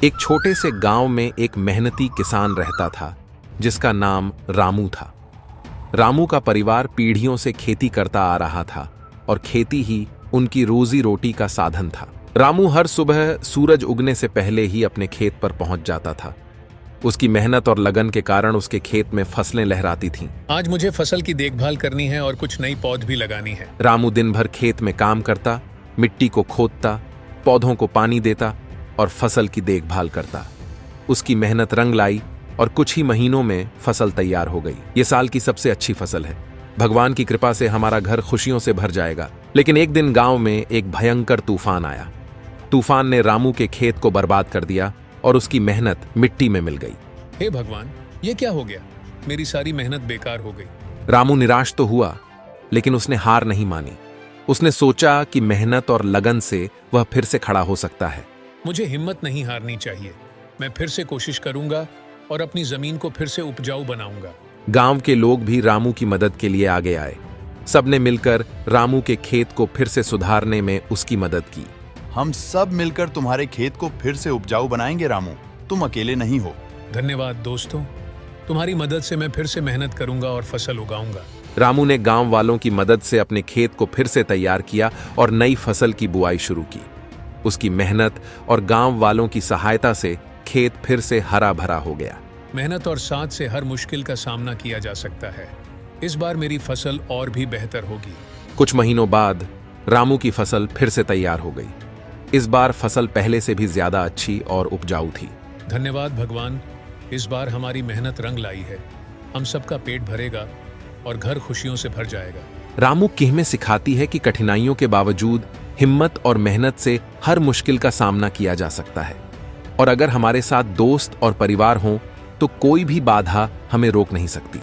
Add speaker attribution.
Speaker 1: एक छोटे से गांव में एक मेहनती किसान रहता था जिसका नाम रामू था। रामू का परिवार पीढ़ियों से खेती करता आ रहा था और खेती ही उनकी रोजी रोटी का साधन था। रामू हर सुबह सूरज उगने से पहले ही अपने खेत पर पहुंच जाता था। उसकी मेहनत और लगन के कारण उसके खेत में फसलें लहराती थीं।
Speaker 2: आज मुझे फसल की देखभाल करनी है और कुछ नई पौध भी लगानी है।
Speaker 1: रामू दिन भर खेत में काम करता, मिट्टी को खोदता, पौधों को पानी देता और फसल की देखभाल करता। उसकी मेहनत रंग लाई और कुछ ही महीनों में फसल तैयार हो गई। ये साल की सबसे अच्छी फसल है। भगवान की कृपा से हमारा घर खुशियों से भर जाएगा। लेकिन एक दिन गांव में एक भयंकर तूफान आया। तूफान ने रामू के खेत को बर्बाद कर दिया और उसकी मेहनत मिट्टी में मिल गई।
Speaker 2: हे भगवान, ये क्या हो गया? मेरी सारी मेहनत बेकार हो गई।
Speaker 1: रामू निराश तो हुआ, लेकिन उसने हार नहीं मानी। उसने सोचा कि मेहनत और लगन से वह फिर से खड़ा हो सकता है।
Speaker 2: मुझे हिम्मत नहीं हारनी चाहिए। मैं फिर से कोशिश करूंगा और अपनी जमीन को फिर से उपजाऊ बनाऊंगा।
Speaker 1: गांव के लोग भी रामू की मदद के लिए आगे आए। सबने मिलकर रामू के खेत को फिर से सुधारने में उसकी मदद की।
Speaker 3: हम सब मिलकर तुम्हारे खेत को फिर से उपजाऊ बनाएंगे रामू, तुम अकेले नहीं हो।
Speaker 2: धन्यवाद दोस्तों, तुम्हारी मदद से मैं फिर से मेहनत करूंगा और फसल उगाऊंगा।
Speaker 1: रामू ने गांव वालों की मदद से अपने खेत को फिर से तैयार किया और नई फसल की बुआई शुरू की। उसकी मेहनत और गांव वालों की सहायता से खेत फिर से हरा भरा हो गया।
Speaker 2: मेहनत और साथ से हर मुश्किल का सामना किया जा सकता है। इस बार मेरी फसल और भी बेहतर होगी।
Speaker 1: कुछ महीनों बाद रामू की फसल फिर से तैयार हो गई। इस बार फसल पहले से भी ज्यादा अच्छी और उपजाऊ थी।
Speaker 2: धन्यवाद भगवान, इस बार हमारी मेहनत रंग लाई है। हम सबका पेट भरेगा और घर खुशियों से भर जाएगा।
Speaker 1: रामू किहमें सिखाती है कि कठिनाइयों के बावजूद हिम्मत और मेहनत से हर मुश्किल का सामना किया जा सकता है। और अगर हमारे साथ दोस्त और परिवार हों तो कोई भी बाधा हमें रोक नहीं सकती।